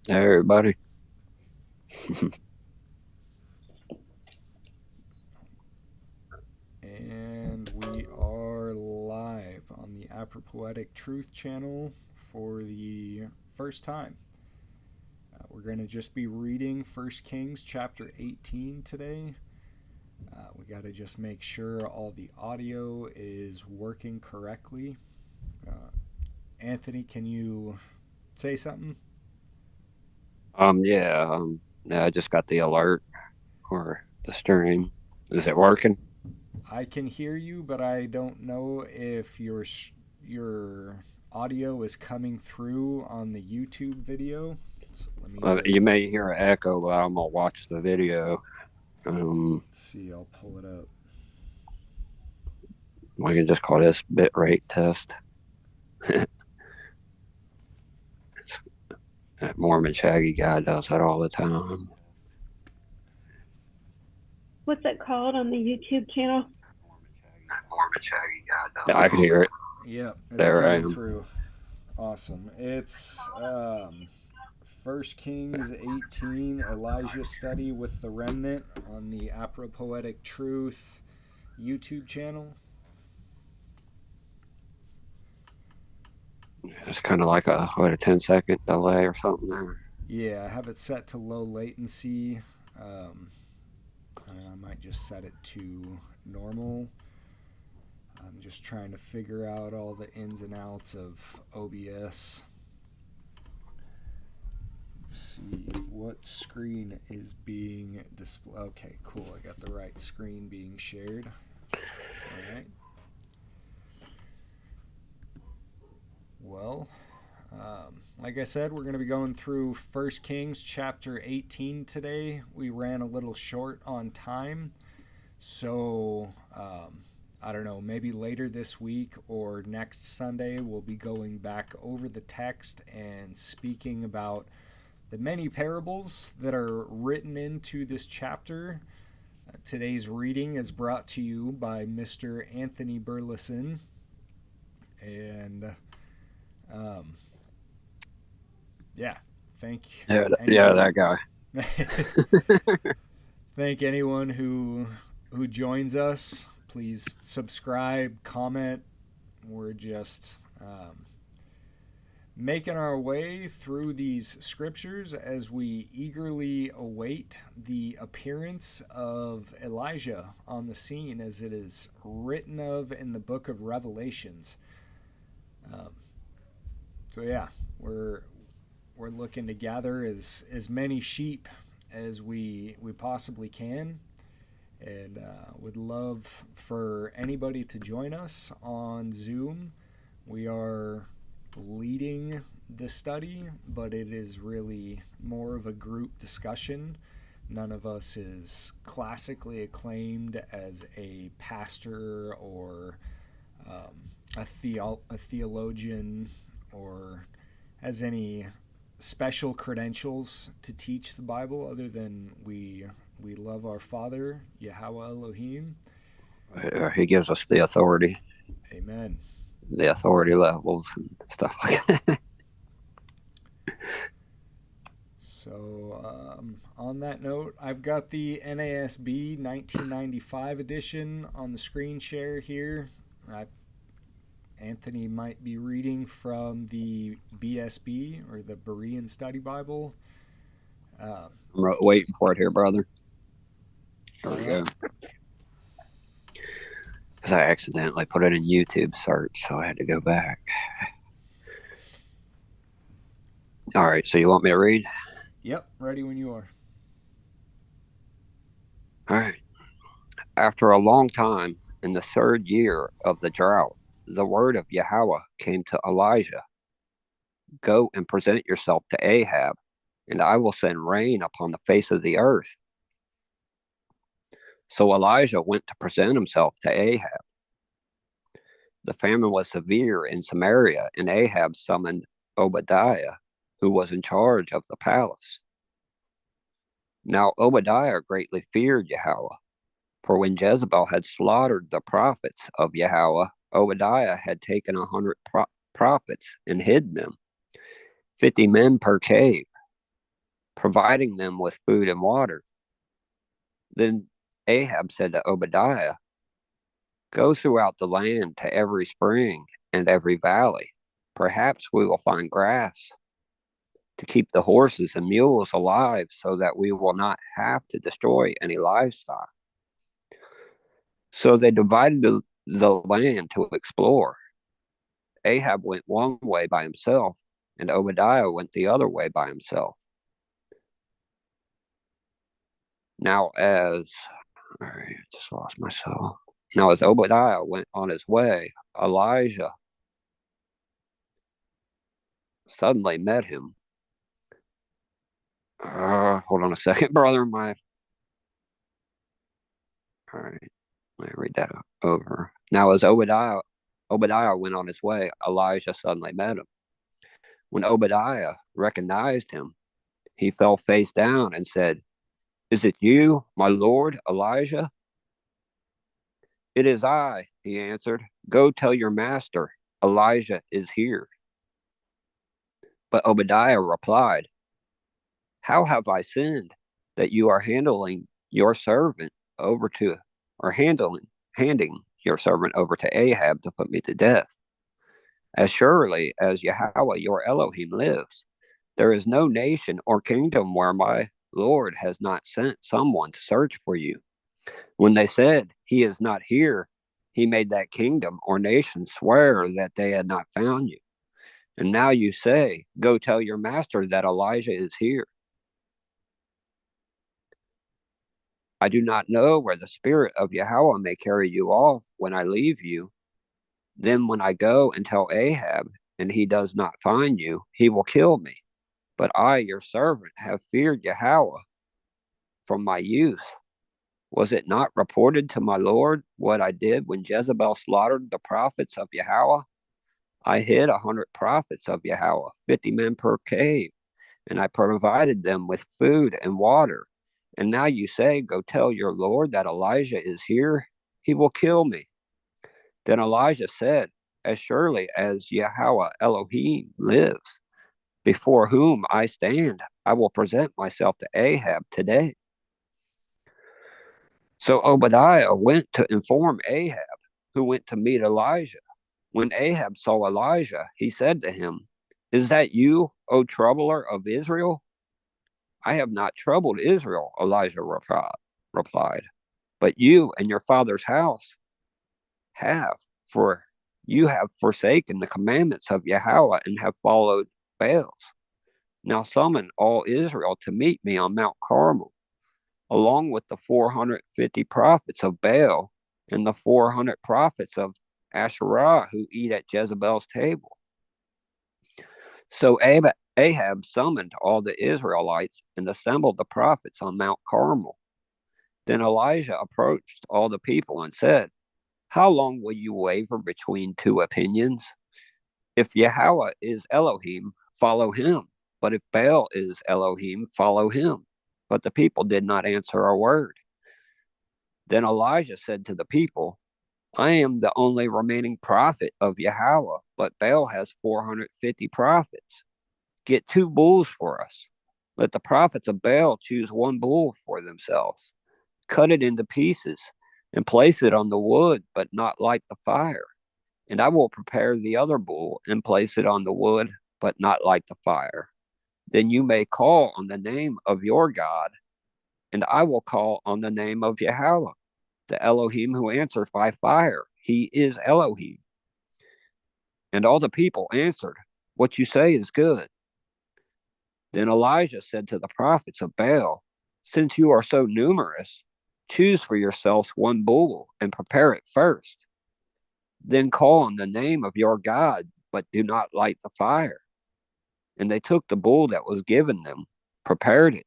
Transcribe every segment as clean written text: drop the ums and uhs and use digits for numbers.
Hey, everybody. And we are live on the Poetic Truth channel for the first time. We're going to just be reading First Kings chapter 18 today. We got to just make sure all the audio is working correctly. Uh, Anthony, can you say something? Yeah, yeah, I just got the alert or the stream. Is it working? I can hear you, but I don't know if your audio is coming through on the YouTube video. So let me You just may hear an echo, but I'm gonna watch the video. see. I'll pull it up. We can just call this bit rate test. That Mormon Shaggy guy does that all the time. What's it called on the YouTube channel? Mormon Shaggy guy does. Yeah, I can hear it. Yep, it's There I coming am. through. Awesome. It's First Kings 18, Elijah study with the Remnant on the Poetic Truth YouTube channel. It's kind of like a 10-second delay or something there. Yeah, I have it set to low latency. I might just set it to normal. I'm just trying to figure out all the ins and outs of OBS. Let's see what screen is being displayed. Okay, cool. I got the right screen being shared. All right. Well, like I said, we're going to be going through First Kings chapter 18 today. We ran a little short on time, so I don't know, maybe later this week or next Sunday, we'll be going back over the text and speaking about the many parables that are written into this chapter. Today's reading is brought to you by Mr. Anthony Burleson. And um, yeah, thank Yeah, anyone. that guy. Thank anyone who joins us. Please subscribe, comment. We're just making our way through these scriptures as we eagerly await the appearance of Elijah on the scene as it is written of in the book of Revelations. Um, so yeah, we're looking to gather as many sheep as we possibly can, and would love for anybody to join us on Zoom. We are leading the study, but it is really more of a group discussion. None of us is classically acclaimed as a pastor or a theologian or has any special credentials to teach the Bible other than we love our Father, Yahweh Elohim. He gives us the authority, Amen. the authority levels and stuff like that. So, on that note, I've got the NASB 1995 edition on the screen share here. Anthony might be reading from the BSB or the Berean Study Bible. Uh, I'm waiting for it here, brother. There all we right. go. Because I accidentally put it in YouTube search, so I had to go back. All right, so you want me to read? Yep, ready when you are. All right. After a long time, in the third year of the drought, the word of Yahweh came to Elijah. Go and present yourself to Ahab, and I will send rain upon the face of the earth. So Elijah went to present himself to Ahab. The famine was severe in Samaria, and Ahab summoned Obadiah, who was in charge of the palace. Now Obadiah greatly feared Yahweh, for when Jezebel had slaughtered the prophets of Yahweh, Obadiah had taken 100 prophets and hid them, 50 men per cave. providing them with food and water. Then Ahab said to Obadiah, "Go throughout the land to every spring and every valley. Perhaps we will find grass to keep the horses and mules alive so that we will not have to destroy any livestock." So they divided the land to explore. Ahab went one way by himself, and Obadiah went the other way by himself. Now, all right, I just lost myself. Now, as Obadiah went on his way, Elijah suddenly met him. Hold on a second, brother. All right, let me read that over. Now, as Obadiah went on his way, Elijah suddenly met him. When Obadiah recognized him, he fell face down and said, "Is it you, my lord Elijah?" "It is I," he answered. "Go tell your master, Elijah is here." But Obadiah replied, "How have I sinned that you are handling your servant over to, or handing your servant over to Ahab to put me to death? As surely as Yahweh your Elohim lives, there is no nation or kingdom where my Lord has not sent someone to search for you. When they said, 'He is not here,' he made that kingdom or nation swear that they had not found you. And now you say, 'Go tell your master that Elijah is here.' I do not know where the spirit of Yahweh may carry you off when I leave you. Then when I go and tell Ahab, and he does not find you, he will kill me. But I, your servant, have feared Yahweh from my youth. Was it not reported to my Lord what I did when Jezebel slaughtered the prophets of Yahweh? I hid 100 prophets of Yahweh, 50 men per cave, and I provided them with food and water. And now you say, 'Go tell your Lord that Elijah is here. He will kill me.' Then Elijah said, 'As surely as Yahweh Elohim lives, before whom I stand, I will present myself to Ahab today.' So Obadiah went to inform Ahab, who went to meet Elijah. When Ahab saw Elijah, he said to him, 'Is that you, O troubler of Israel?' 'I have not troubled Israel,' Elijah replied, 'but you and your father's house have, for you have forsaken the commandments of Yahweh and have followed Baals. Now summon all Israel to meet me on Mount Carmel, along with the 450 prophets of Baal and the 400 prophets of Asherah who eat at Jezebel's table.' So Ahab summoned all the Israelites and assembled the prophets on Mount Carmel. Then Elijah approached all the people and said, 'How long will you waver between two opinions? If Yahweh is Elohim, follow him. But if Baal is Elohim, follow him.' But the people did not answer a word. Then Elijah said to the people, 'I am the only remaining prophet of Yahweh, but Baal has 450 prophets. Get 2 bulls for us. Let the prophets of Baal choose 1 bull for themselves. Cut it into pieces and place it on the wood, but not light the fire. And I will prepare the other bull and place it on the wood, but not light the fire. Then you may call on the name of your God, and I will call on the name of Yahweh, the Elohim who answers by fire. He is Elohim.' And all the people answered, 'What you say is good.' Then Elijah said to the prophets of Baal, 'Since you are so numerous, choose for yourselves 1 bull and prepare it first. Then call on the name of your God, but do not light the fire.' And they took the bull that was given them, prepared it,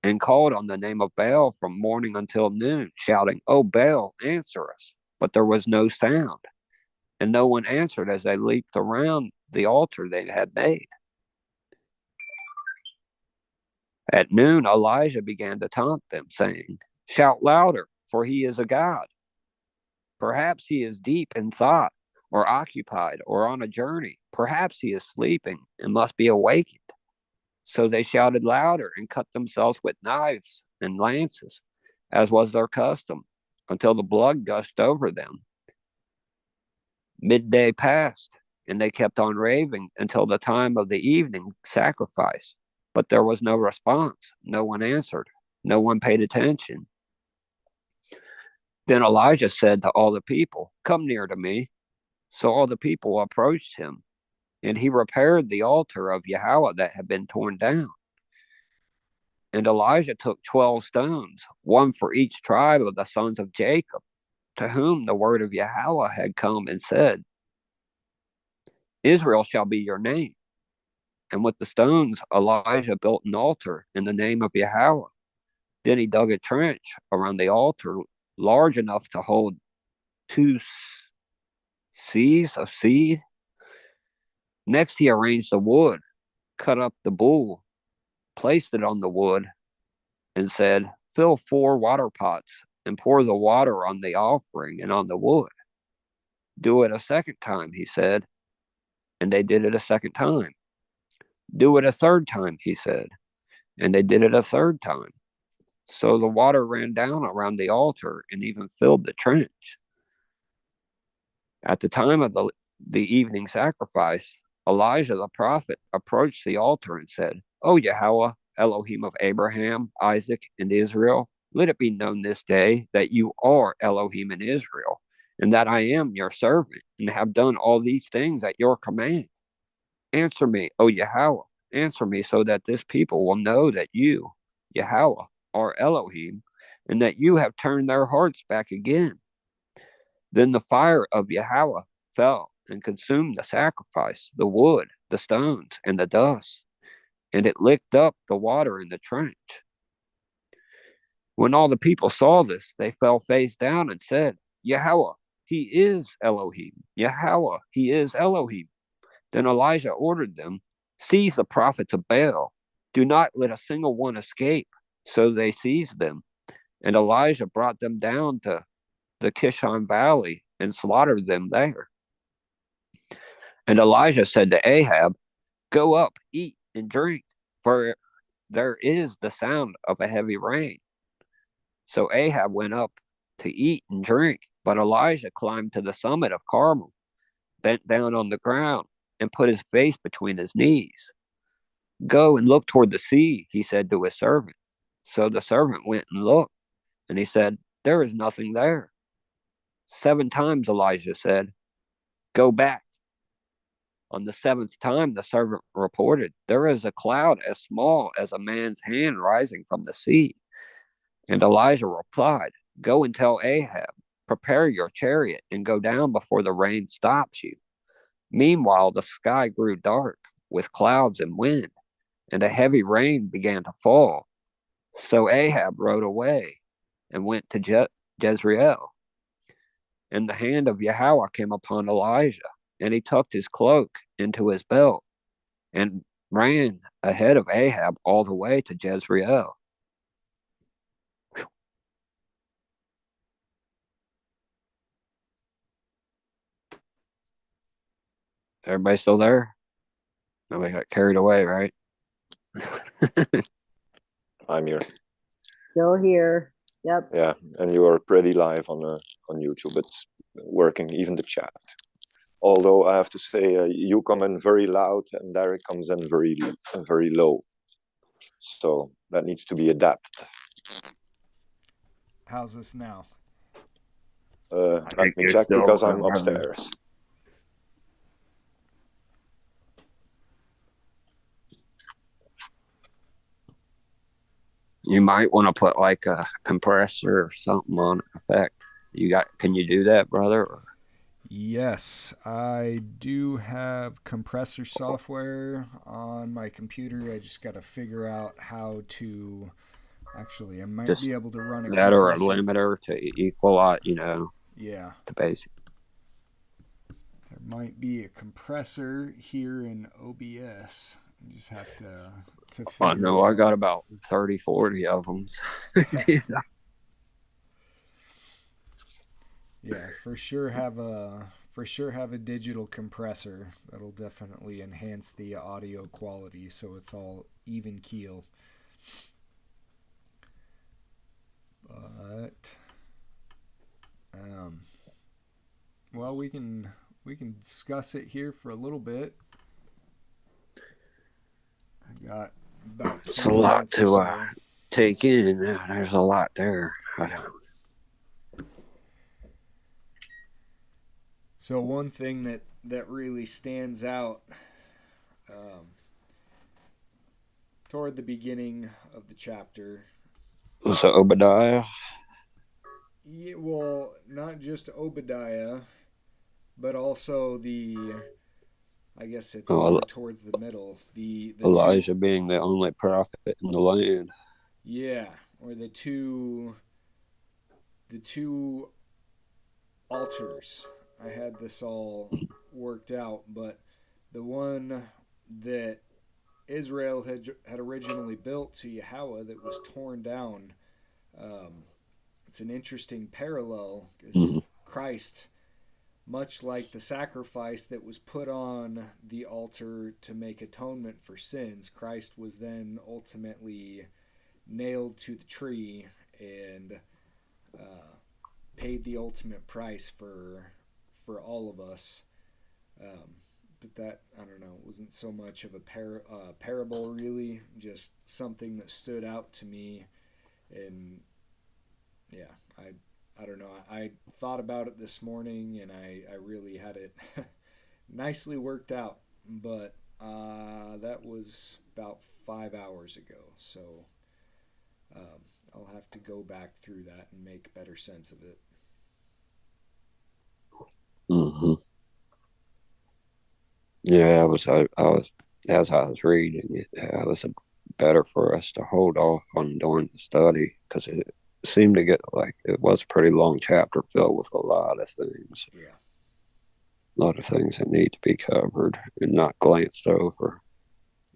and called on the name of Baal from morning until noon, shouting, 'O Baal, answer us.' But there was no sound, and no one answered as they leaped around the altar they had made. At noon, Elijah began to taunt them, saying, 'Shout louder, for he is a god. Perhaps he is deep in thought, or occupied, or on a journey. Perhaps he is sleeping and must be awakened.' So they shouted louder and cut themselves with knives and lances, as was their custom, until the blood gushed over them. Midday passed, and they kept on raving until the time of the evening sacrifice. But there was no response. No one answered. No one paid attention. Then Elijah said to all the people, "Come near to me." So all the people approached him, and he repaired the altar of Yahweh that had been torn down. And Elijah took 12 stones, one for each tribe of the sons of Jacob, to whom the word of Yahweh had come, and said, "Israel shall be your name." And with the stones, Elijah built an altar in the name of Yahweh. Then he dug a trench around the altar large enough to hold 2 seahs of seed. Next, he arranged the wood, cut up the bull, placed it on the wood, and said, "Fill 4 water pots and pour the water on the offering and on the wood." "Do it a second time," he said. And they did it a second time. "Do it a third time," he said. And they did it a third time. So the water ran down around the altar and even filled the trench. At the time of the evening sacrifice, Elijah the prophet approached the altar and said, "O Yahweh, Elohim of Abraham, Isaac, and Israel, let it be known this day that you are Elohim in Israel, and that I am your servant, and have done all these things at your command. Answer me, O Yahweh, answer me, so that this people will know that you, Yahweh, are Elohim, and that you have turned their hearts back again." Then the fire of Yahweh fell and consumed the sacrifice, the wood, the stones, and the dust, and it licked up the water in the trench. When all the people saw this, they fell face down and said, "Yahweh, he is Elohim. Yahweh, he is Elohim." Then Elijah ordered them, "Seize the prophets of Baal. Do not let a single one escape." So they seized them, and Elijah brought them down to the Kishon Valley and slaughtered them there. And Elijah said to Ahab, "Go up, eat and drink, for there is the sound of a heavy rain." So Ahab went up to eat and drink, but Elijah climbed to the summit of Carmel, bent down on the ground, and put his face between his knees. "Go and look toward the sea," he said to his servant. So the servant went and looked, and he said, "There is nothing there." 7 times Elijah said, "Go back." On the 7th time, the servant reported, "There is a cloud as small as a man's hand rising from the sea." And Elijah replied, "Go and tell Ahab, prepare your chariot and go down before the rain stops you." Meanwhile, the sky grew dark with clouds and wind, and a heavy rain began to fall. So Ahab rode away and went to Jezreel. And the hand of Yahweh came upon Elijah, and he tucked his cloak into his belt and ran ahead of Ahab all the way to Jezreel. Everybody still there? Nobody got carried away, right? I'm here. Still here. Yep. Yeah, and you are pretty live on YouTube. It's working, even the chat. Although I have to say, you come in very loud and Derek comes in very low. So that needs to be adapted. How's this now? Let me check because I'm upstairs. You might want to put like a compressor or something on effect. Can you do that, brother? Yes, I do have compressor software on my computer. I just got to figure out how to. Actually, I might be able to run a that or a compressor. limiter to equal out, Yeah. the basic. There might be a compressor here in OBS. You just have to figure I know, I got about 30, 40 of them. Yeah, for sure have a for sure have a digital compressor that'll definitely enhance the audio quality so it's all even keel. But well, we can discuss it here for a little bit. I got about 20 It's a lot minutes or to so. take in. There's a lot there. Yeah. So one thing that really stands out toward the beginning of the chapter. Was it Obadiah? Yeah, well, not just Obadiah, but also I guess it's more towards the middle. The Elijah two, being the only prophet in the land. yeah, or the two altars. I had this all worked out, but the one that Israel had originally built to Yahweh that was torn down. It's an interesting parallel because Christ, much like the sacrifice that was put on the altar to make atonement for sins, Christ was then ultimately nailed to the tree and paid the ultimate price for all of us. But that, I don't know, wasn't so much of a parable really, just something that stood out to me. And yeah, I don't know. I thought about it this morning and I really had it nicely worked out. But that was about 5 hours ago. So I'll have to go back through that and make better sense of it. Mm-hmm. Yeah, I was as I was reading it, it was better for us to hold off on doing the study because it seemed to get like it was a pretty long chapter filled with a lot of things. Yeah. A lot of things that need to be covered and not glanced over.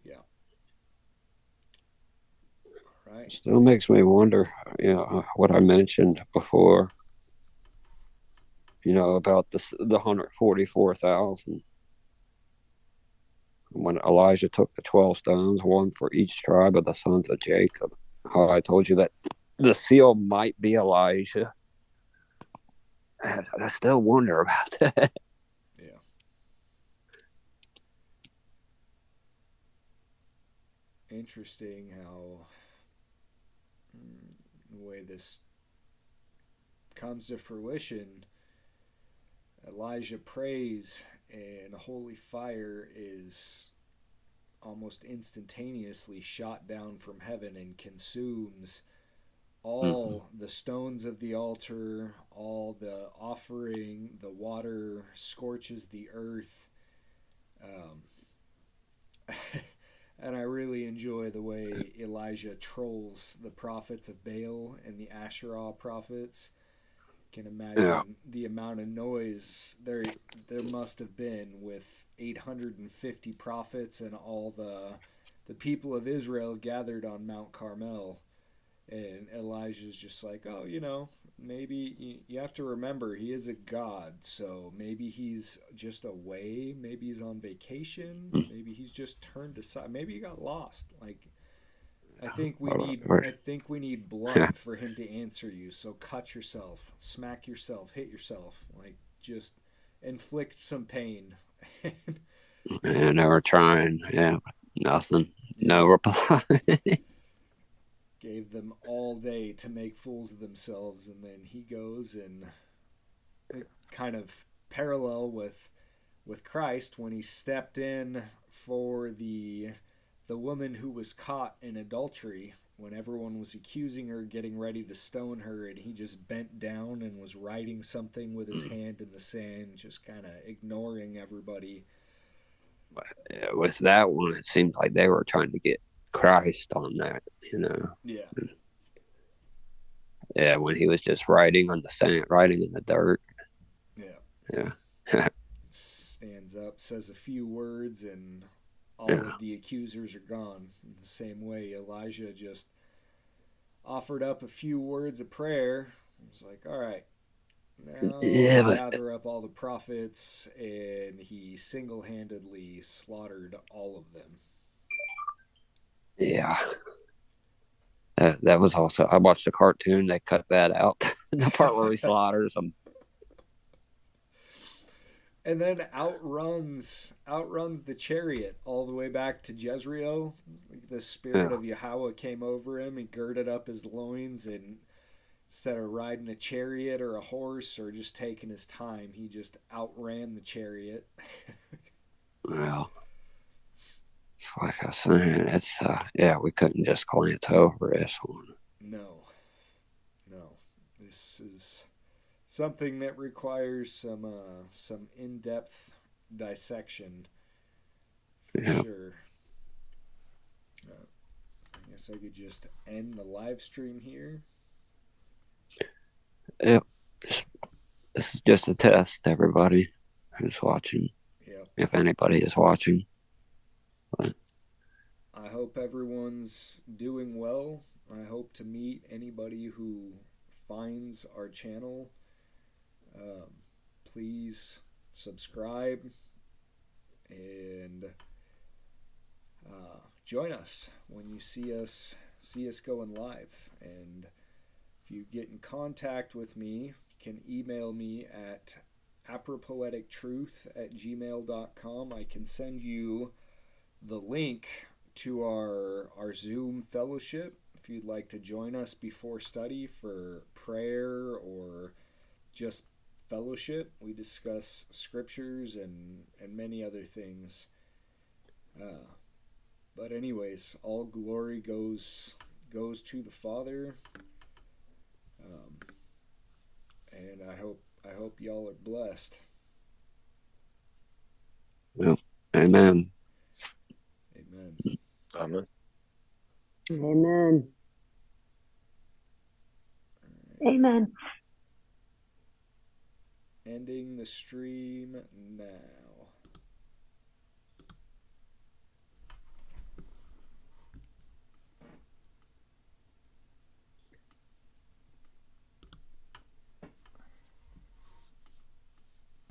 Yeah. All right. Still makes me wonder, what I mentioned before, about the 144,000. When Elijah took the 12 stones, one for each tribe of the sons of Jacob. How I told you that the seal might be Elijah. I still wonder about that. Yeah. Interesting how the way this comes to fruition. Elijah prays, and holy fire is almost instantaneously shot down from heaven and consumes all the stones of the altar, all the offering, the water scorches the earth. And I really enjoy the way Elijah trolls the prophets of Baal and the Asherah prophets. Can imagine the amount of noise there must have been with 850 prophets and all the people of Israel gathered on Mount Carmel. And Elijah's just like, oh, maybe you have to remember he is a god, so maybe he's just away, maybe he's on vacation, maybe he's just turned aside, maybe he got lost. Like, I think we need blood for him to answer you. So cut yourself, smack yourself, hit yourself, like just inflict some pain. And they were trying, nothing, no reply. Gave them all day to make fools of themselves, and then he goes and kind of parallel with Christ when he stepped in for the woman who was caught in adultery when everyone was accusing her, getting ready to stone her, and he just bent down and was writing something with his hand in the sand, just kind of ignoring everybody. With that one, it seemed like they were trying to get Christ on that, Yeah. Yeah, when he was just writing on the sand, writing in the dirt. Yeah. Yeah. Stands up, says a few words, and all of the accusers are gone. In the same way, Elijah just offered up a few words of prayer. He was like, all right, Now Yeah, but gather up all the prophets, and he single-handedly slaughtered all of them. yeah, that was also. I watched the cartoon. They cut that out. The part where he slaughters them. And then outruns the chariot all the way back to Jezreel. Like the spirit Yeah, of Yahweh came over him and girded up his loins, and instead of riding a chariot or a horse or just taking his time, he just outran the chariot. well, it's like I was saying, it's yeah, we couldn't just glance over this one. No, no. This is something that requires some in-depth dissection for Yeah, sure. I guess I could just end the live stream here. yeah. This is just a test, everybody who's watching, Yep. if anybody is watching. But I hope everyone's doing well. I hope to meet anybody who finds our channel. Um, please subscribe and join us when you see us going live. And if you get in contact with me, you can email me at apropoetictruth@gmail.com. I can send you the link to our Zoom fellowship if you'd like to join us before study for prayer or just fellowship. We discuss scriptures and many other things. But anyways, all glory goes to the Father, and I hope y'all are blessed. well, amen. Amen. Amen. Amen. Amen. Ending the stream now.